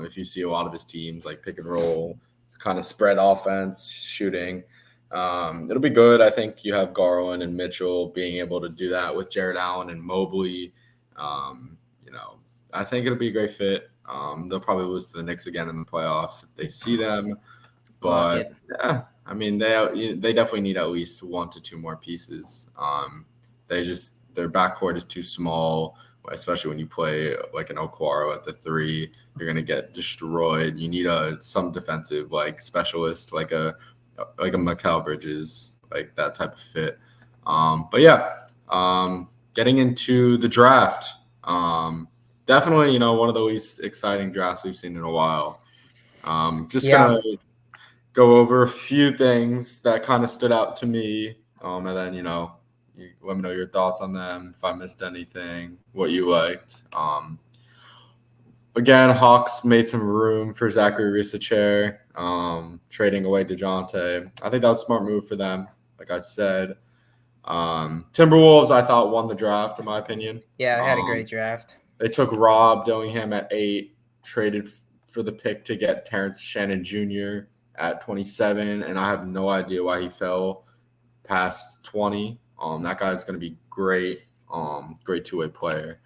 B: If you see a lot of his teams, like pick and roll, kind of spread offense, shooting. It'll be good. I think you have Garland and Mitchell being able to do that with Jared Allen and Mobley. I think it'll be a great fit. They'll probably lose to the Knicks again in the playoffs if they see them. But I mean, they definitely need at least 1 to 2 more pieces. Their backcourt is too small, especially when you play like an Okwara at the 3. You're gonna get destroyed. You need some defensive like specialist, like a Mikal Bridges, like that type of fit. Getting into the draft, definitely, one of the least exciting drafts we've seen in a while. Gonna go over a few things that kind of stood out to me. And then, you let me know your thoughts on them, if I missed anything, what you liked. Again, Hawks made some room for Zachary Rissacher, trading away DeJounte. I think that was a smart move for them, like I said. Timberwolves, I thought, won the draft, in my opinion.
A: Yeah, they had a great draft.
B: They took Rob Dillingham at 8, traded for the pick to get Terrence Shannon Jr. at 27, and I have no idea why he fell past 20. That guy's going to be great, great two-way player.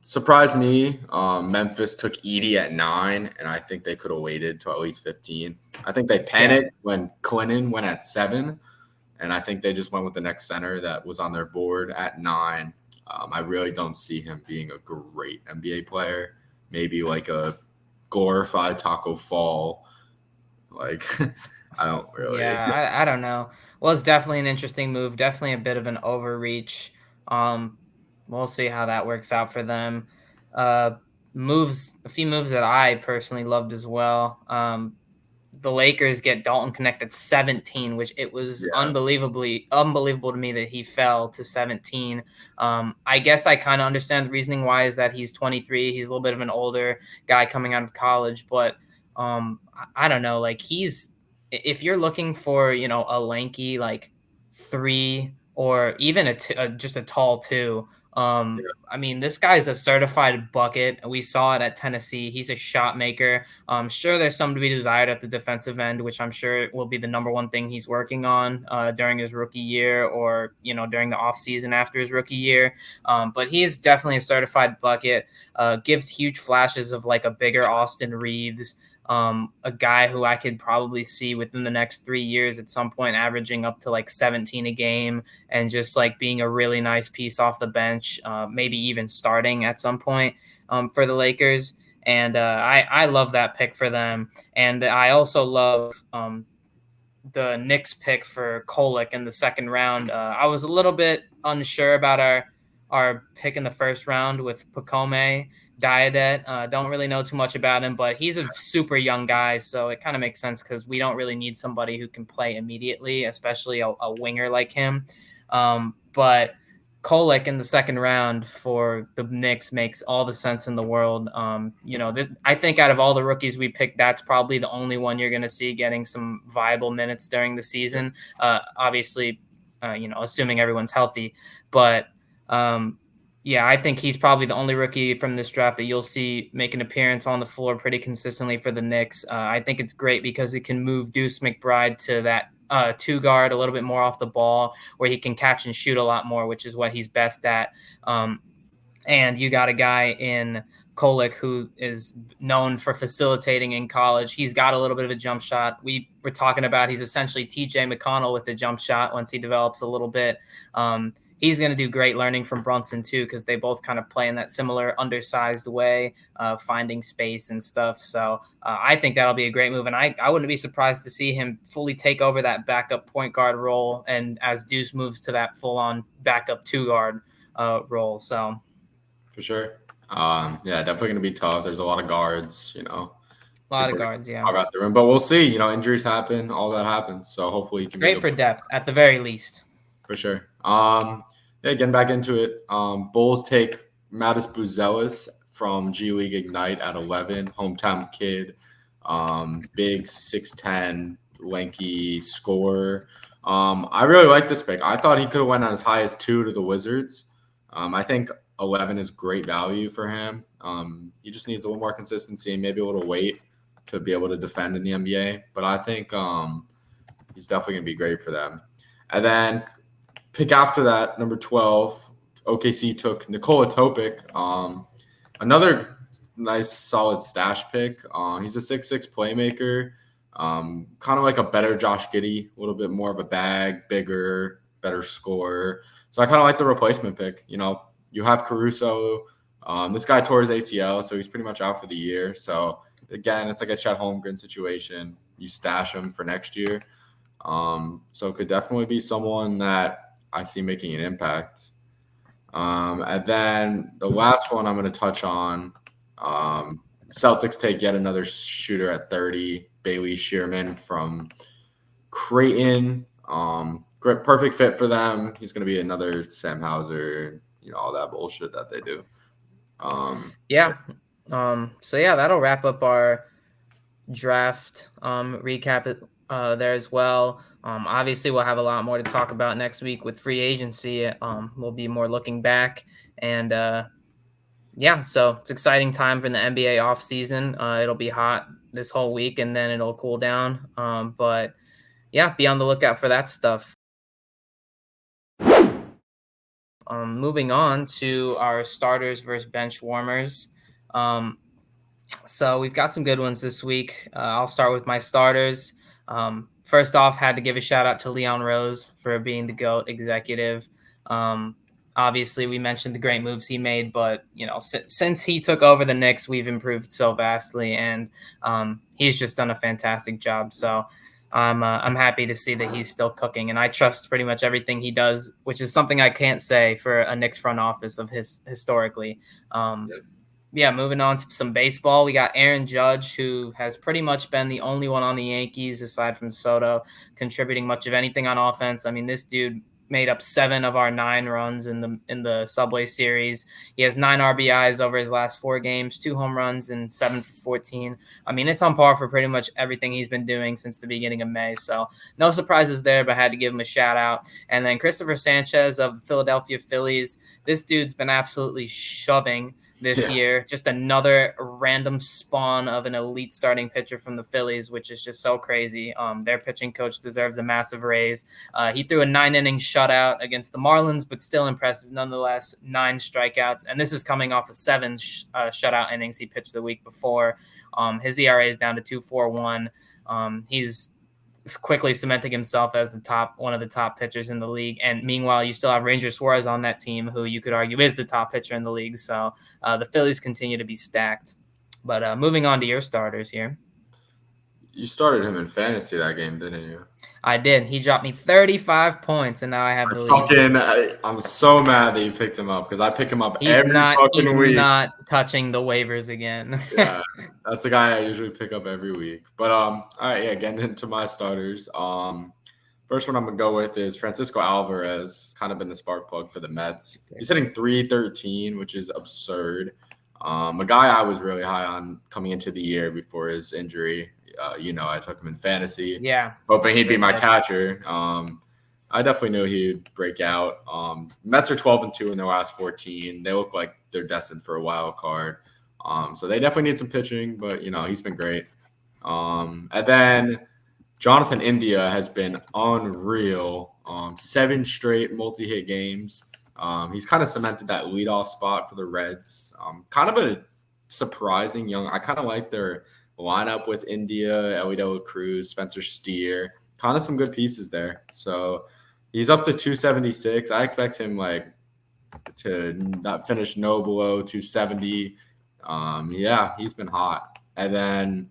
B: Surprised me. Memphis took Edie at 9, and I think they could have waited till at least 15. I think they panicked when Clinton went at 7, and I think they just went with the next center that was on their board at 9. I really don't see him being a great NBA player. Maybe like a glorified Taco Fall. Like, I don't really.
A: Yeah, I don't know. Well, it's definitely an interesting move. Definitely a bit of an overreach. We'll see how that works out for them. A few moves that I personally loved as well. The Lakers get Dalton Connect at 17, which it was unbelievable to me that he fell to 17. I guess I kind of understand the reasoning why is that he's 23. He's a little bit of an older guy coming out of college, but I don't know. Like if you're looking for, a lanky like 3 or even just a tall 2, I mean, this guy's a certified bucket. We saw it at Tennessee. He's a shot maker. Sure, there's some to be desired at the defensive end, which I'm sure will be the number one thing he's working on during his rookie year or, during the offseason after his rookie year. But he is definitely a certified bucket, gives huge flashes of like a bigger Austin Reeves. A guy who I could probably see within the next 3 years at some point averaging up to like 17 a game and just like being a really nice piece off the bench, maybe even starting at some point for the Lakers. And I love that pick for them. And I also love the Knicks pick for Kolek in the second round. I was a little bit unsure about our pick in the first round with Pacome Diadet. Don't really know too much about him, but he's a super young guy, so it kind of makes sense because we don't really need somebody who can play immediately, especially a winger like him. But Kolek in the second round for the Knicks makes all the sense in the world. I think out of all the rookies we picked, that's probably the only one you're going to see getting some viable minutes during the season. Obviously, assuming everyone's healthy. But I think he's probably the only rookie from this draft that you'll see make an appearance on the floor pretty consistently for the Knicks. I think it's great because it can move Deuce McBride to that 2 guard a little bit more off the ball where he can catch and shoot a lot more, which is what he's best at. And you got a guy in Kolek who is known for facilitating in college. He's got a little bit of a jump shot. We were talking about he's essentially TJ McConnell with the jump shot once he develops a little bit. He's going to do great learning from Brunson too, because they both kind of play in that similar undersized way, finding space and stuff. So I think that'll be a great move. And I wouldn't be surprised to see him fully take over that backup point guard role. And as Deuce moves to that full on backup 2 guard role. So
B: For sure. Definitely going to be tough. There's a lot of guards,
A: A lot of guards, yeah.
B: About the rim, but we'll see. Injuries happen, all that happens. So hopefully, he can
A: great for depth at the very least.
B: For sure. Getting back into it. Bulls take Mattis Buzelis from G League Ignite at 11, hometown kid, big 6'10", lanky scorer. I really like this pick. I thought he could have went as high as 2 to the Wizards. I think 11 is great value for him. He just needs a little more consistency and maybe a little weight to be able to defend in the NBA. But I think he's definitely going to be great for them. And then pick after that, number 12, OKC took Nikola Topic. Another nice, solid stash pick. He's a 6'6" playmaker, kind of like a better Josh Giddey, a little bit more of a bag, bigger, better scorer. So I kind of like the replacement pick. You have Caruso. This guy tore his ACL, so he's pretty much out for the year. So, again, it's like a Chet Holmgren situation. You stash him for next year. So it could definitely be someone that I see making an impact. And then the last one I'm going to touch on, Celtics take yet another shooter at 30, Bailey Shearman from Creighton. Great, perfect fit for them. He's going to be another Sam Hauser, all that bullshit that they do.
A: So that'll wrap up our draft recap there as well. Obviously, we'll have a lot more to talk about next week with free agency. We'll be more looking back, and so it's exciting time for the NBA offseason. It'll be hot this whole week, and then it'll cool down. But be on the lookout for that stuff. Moving on to our starters versus bench warmers. So we've got some good ones this week. I'll start with my starters. First off, had to give a shout out to Leon Rose for being the GOAT executive. Obviously, we mentioned the great moves he made, but since he took over the Knicks, we've improved so vastly, and he's just done a fantastic job. So I'm happy to see that he's still cooking, and I trust pretty much everything he does, which is something I can't say for a Knicks front office of his historically. Moving on to some baseball, we got Aaron Judge, who has pretty much been the only one on the Yankees, aside from Soto, contributing much of anything on offense. I mean, this dude made up 7 of our 9 runs in the Subway Series. He has 9 RBIs over his last 4 games, 2 home runs, and 7 for 14. I mean, it's on par for pretty much everything he's been doing since the beginning of May. So no surprises there, but had to give him a shout out. And then Christopher Sanchez of the Philadelphia Phillies. This dude's been absolutely shoving this year. Just another random spawn of an elite starting pitcher from the Phillies, which is just so crazy. Their pitching coach deserves a massive raise. He threw a 9-inning shutout against the Marlins, but still impressive nonetheless. 9 strikeouts, and this is coming off of 7 shutout innings he pitched the week before. His ERA is down to 2.41. He's quickly cementing himself as one of the top pitchers in the league. And meanwhile, you still have Ranger Suarez on that team, who you could argue is the top pitcher in the league. So the Phillies continue to be stacked. But moving on to your starters here.
B: You started him in fantasy that game, didn't you?
A: I did. He dropped me 35 points, and now I have the lead.
B: I'm so mad that you picked him up, because I pick him up every fucking week.
A: He's not touching the waivers again.
B: Yeah, that's a guy I usually pick up every week. But all right, getting into my starters. First one I'm gonna go with is Francisco Alvarez. He's kind of been the spark plug for the Mets. He's hitting .313, which is absurd. A guy I was really high on coming into the year before his injury. I took him in fantasy.
A: Yeah.
B: Hoping he'd be my catcher. I definitely knew he'd break out. Mets are 12-2 in their last 14. They look like they're destined for a wild card. So they definitely need some pitching, but he's been great. And then Jonathan India has been unreal. 7 straight multi-hit games. He's kind of cemented that leadoff spot for the Reds. Kind of a surprising young. I kind of like their lineup with India, Elio Cruz, Spencer Steer. Kind of some good pieces there. So he's up to 276. I expect him to not finish no below 270. He's been hot. And then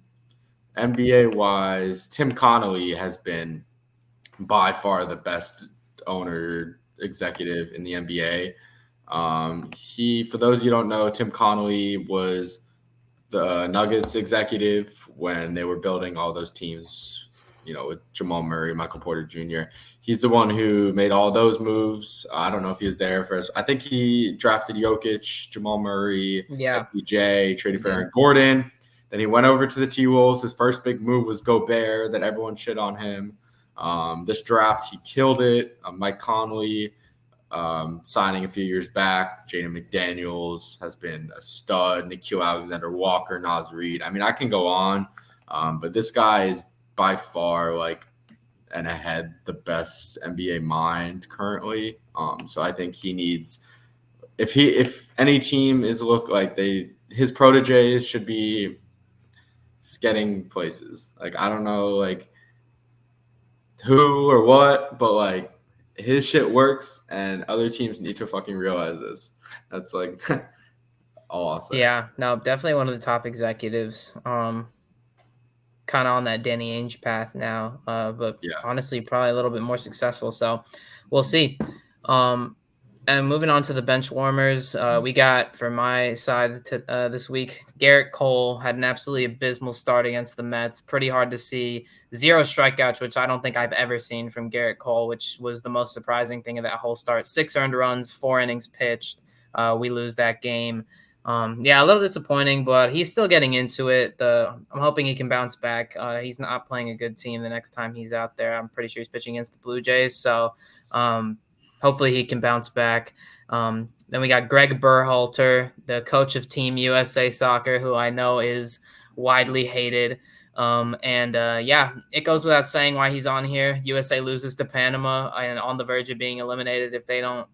B: NBA wise, Tim Connolly has been by far the best owner executive in the NBA. For those of you who don't know, Tim Connolly was the Nuggets executive when they were building all those teams, with Jamal Murray, Michael Porter Jr. He's the one who made all those moves. I don't know if he was there first. I think he drafted Jokic, Jamal Murray, FPJ, traded for Aaron Gordon. Then he went over to the T-Wolves. His first big move was Gobert, that everyone shit on him. This draft, he killed it. Mike Conley, signing a few years back. Jaden McDaniels has been a stud. Nikhil Alexander-Walker, Naz Reid. I mean, I can go on, but this guy is by far and ahead the best NBA mind currently. So I think he needs, if any team is his proteges should be getting places. I don't know who or what, but his shit works, and other teams need to fucking realize this. That's all I'll say.
A: Yeah, no, definitely one of the top executives. Kind of on that Danny Ainge path now, but honestly, probably a little bit more successful. So we'll see. And And moving on to the bench warmers, we got for my side this week, Garrett Cole had an absolutely abysmal start against the Mets. Pretty hard to see. 0 strikeouts, which I don't think I've ever seen from Garrett Cole, which was the most surprising thing of that whole start. 6 earned runs, 4 innings pitched. We lose that game. Yeah, a little disappointing, but he's still getting into it. I'm hoping he can bounce back. He's not playing a good team the next time he's out there. I'm pretty sure he's pitching against the Blue Jays, so hopefully he can bounce back. Then we got Greg Berhalter, the coach of Team USA Soccer, who I know is widely hated. Yeah, it goes without saying why he's on here. USA loses to Panama and on the verge of being eliminated if they don't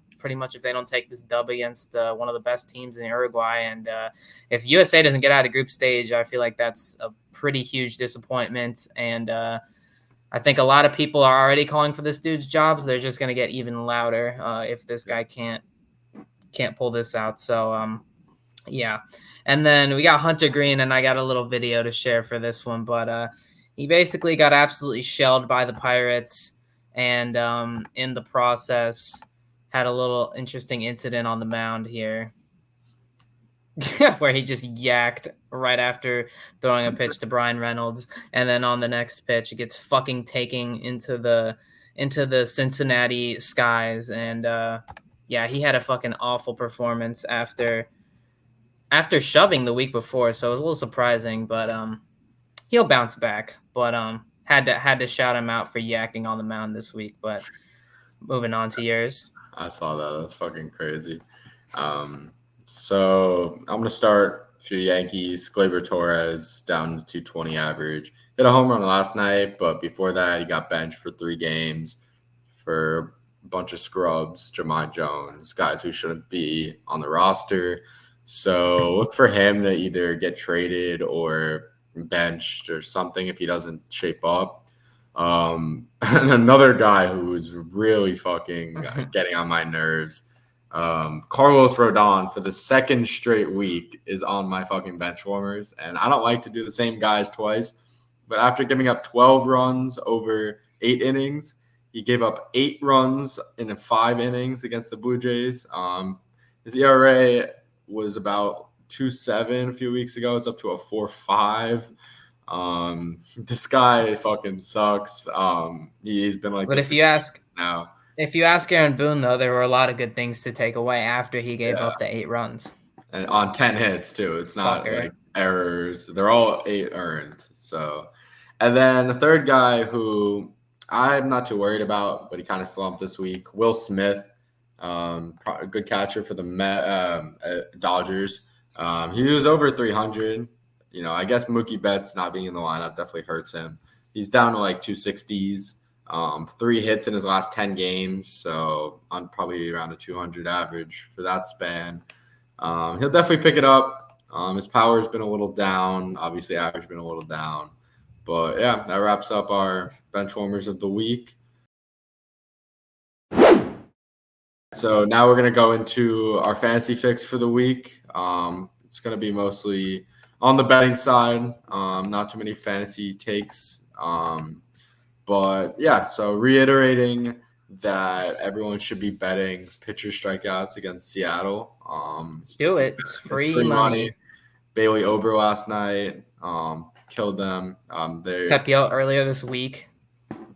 A: take this dub against one of the best teams in Uruguay. And if USA doesn't get out of group stage, I feel like that's a pretty huge disappointment. And I think a lot of people are already calling for this dude's jobs. They're just going to get even louder if this guy can't pull this out. So, yeah. And then we got Hunter Green, and I got a little video to share for this one. But he basically got absolutely shelled by the Pirates, and in the process had a little interesting incident on the mound here. Where he just yacked right after throwing a pitch to Brian Reynolds, and then on the next pitch, it gets fucking taken into the Cincinnati skies, and yeah, he had a fucking awful performance after shoving the week before, so it was a little surprising, but he'll bounce back. But had to shout him out for yakking on the mound this week. But moving on to yours.
B: I saw that. That's fucking crazy. So I'm gonna start a few Yankees. Gleyber Torres down to 220 average. Hit a home run last night, but before that he got benched for 3 games for a bunch of scrubs, Jahmai Jones, guys who shouldn't be on the roster. So look for him to either get traded or benched or something if he doesn't shape up. And another guy who is really fucking getting on my nerves. Carlos Rodon for the 2nd straight week is on my fucking bench warmers, and I don't like to do the same guys twice, but after giving up 12 runs over 8 innings, he gave up 8 runs in 5 innings against the Blue Jays. His ERA was about 2.7 a few weeks ago. It's up to a 4.5. This guy fucking sucks. He's been like,
A: but if you ask Aaron Boone, though, there were a lot of good things to take away after he gave up the 8 runs.
B: And on 10 hits, too. It's not like errors. They're all 8 earned. So, and then the third guy who I'm not too worried about, but he kind of slumped this week, Will Smith, a good catcher for the Dodgers. He was over 300. You know, I guess Mookie Betts not being in the lineup definitely hurts him. He's down to like 260s. 3 hits in his last 10 games, so on probably around a 200 average for that span. He'll definitely pick it up. His power's been a little down. Obviously, average been a little down. But yeah, that wraps up our bench warmers of the week. So now we're going to go into our fantasy fix for the week. It's going to be mostly on the betting side, not too many fantasy takes. But yeah, so reiterating that everyone should be betting pitcher strikeouts against Seattle.
A: Do it. It's free money.
B: Bailey Ober last night killed them.
A: Pepio earlier this week.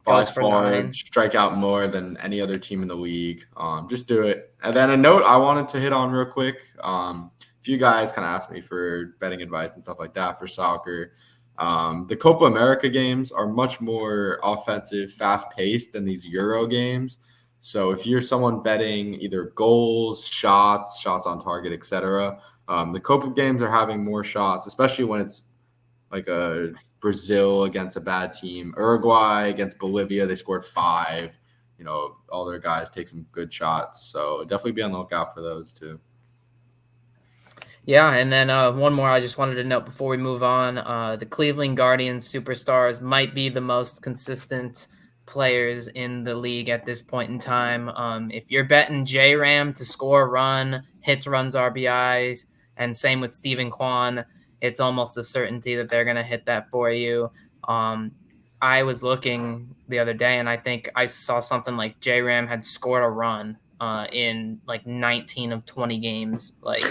B: By far strike out more than any other team in the league. Just do it. And then a note I wanted to hit on real quick. A few guys kind of asked me for betting advice and stuff like that for soccer. The Copa America games are much more offensive, fast-paced than these Euro games. So if you're someone betting either goals, shots on target, etc., the Copa games are having more shots, especially when it's like a Brazil against a bad team. Uruguay against Bolivia, they scored 5. You know, all their guys take some good shots. So definitely be on the lookout for those too.
A: Yeah, and then one more I just wanted to note before we move on. The Cleveland Guardians superstars might be the most consistent players in the league at this point in time. If you're betting J-Ram to score a run, hits, runs, RBIs, and same with Steven Kwan, it's almost a certainty that they're going to hit that for you. I was looking the other day, and I think I saw something like J-Ram had scored a run in like 19 of 20 games. Like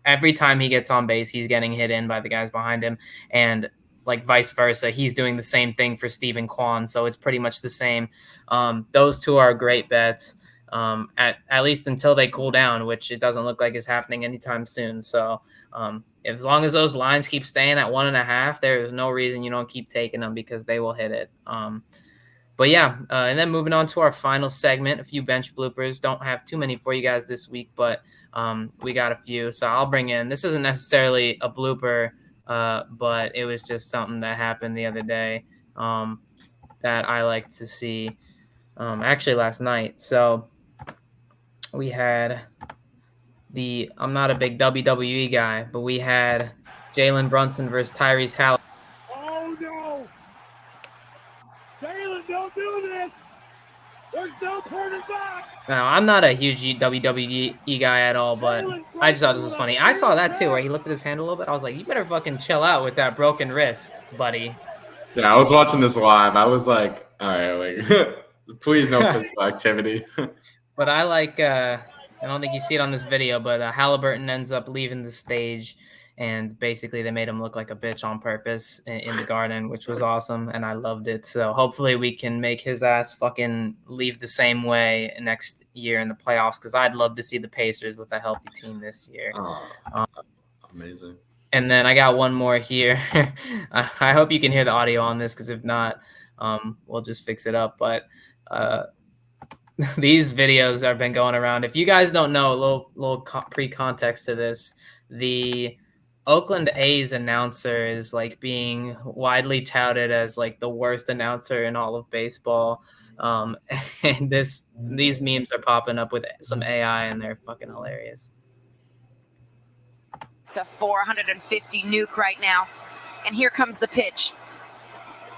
A: every time he gets on base, he's getting hit in by the guys behind him, and like vice versa, he's doing the same thing for Stephen Kwan. So it's pretty much the same. Those two are great bets. At least until they cool down, which it doesn't look like is happening anytime soon. So as long as those lines keep staying at 1.5, there is no reason you don't keep taking them because they will hit it. But yeah, and then moving on to our final segment, a few bench bloopers. Don't have too many for you guys this week, but we got a few. So I'll bring in, this isn't necessarily a blooper, but it was just something that happened the other day that I like to see, actually last night. So we had I'm not a big WWE guy, but we had Jalen Brunson versus Tyrese Halliburton.
D: Oh no! Jalen, don't do this! There's no turning back!
A: Now, I'm not a huge WWE guy at all, but I just thought this was funny. I saw that too, where he looked at his hand a little bit. I was like, you better fucking chill out with that broken wrist, buddy.
B: Yeah, I was watching this live. I was like, all right, like, please no physical activity.
A: But I like, I don't think you see it on this video, but Halliburton ends up leaving the stage, and basically they made him look like a bitch on purpose in the garden, which was awesome, and I loved it. So hopefully we can make his ass fucking leave the same way next year in the playoffs, because I'd love to see the Pacers with a healthy team this year.
B: Amazing.
A: And then I got one more here. I hope you can hear the audio on this, because if not, we'll just fix it up. But these videos have been going around. If you guys don't know, a little pre-context to this, the Oakland A's announcer is like being widely touted as like the worst announcer in all of baseball. And these memes are popping up with some AI, and they're fucking hilarious.
E: It's a 450 nuke right now. And here comes the pitch.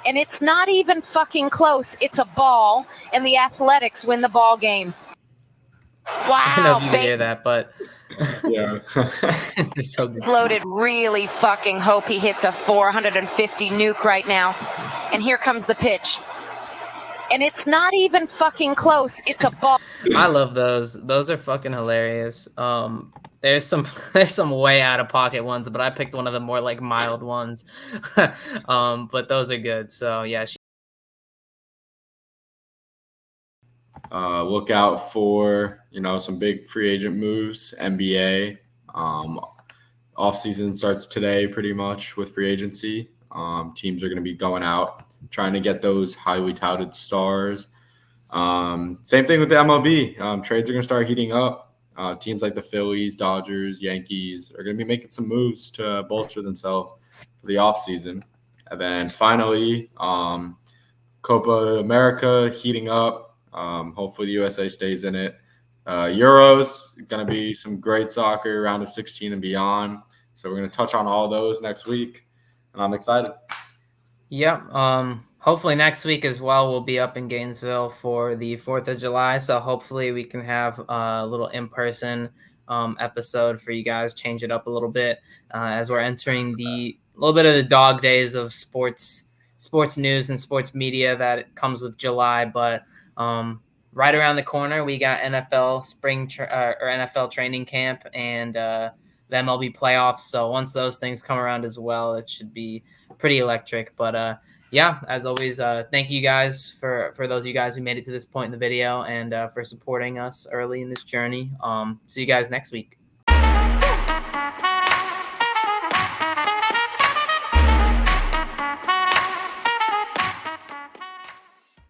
E: And it's not even fucking close. It's a ball, and the Athletics win the ball game. Wow.
A: I don't know if you can hear that, but
B: yeah.
A: they're so good.
E: Loaded really fucking hope he hits a 450 nuke right now. And here comes the pitch. And it's not even fucking close. It's a ball.
A: I love those. Those are fucking hilarious. There's some way out of pocket ones, but I picked one of the more like mild ones. But those are good. So yeah.
B: Look out for, some big free agent moves. NBA offseason starts today pretty much with free agency. Teams are going to be going out trying to get those highly touted stars. Same thing with the MLB. Trades are going to start heating up. Teams like the Phillies, Dodgers, Yankees are going to be making some moves to bolster themselves for the offseason. And then finally, Copa America heating up. Hopefully the USA stays in it. Euros, going to be some great soccer, round of 16 and beyond. So we're going to touch on all those next week, and I'm excited.
A: Yeah. Hopefully next week as well, we'll be up in Gainesville for the 4th of July. So hopefully we can have a little in-person episode for you guys, change it up a little bit as we're entering a little bit of the dog days of sports news and sports media that comes with July. But right around the corner, we got NFL or NFL training camp and the MLB playoffs. So once those things come around as well, it should be pretty electric. But yeah, as always, thank you guys for those of you guys who made it to this point in the video and for supporting us early in this journey. See you guys next week.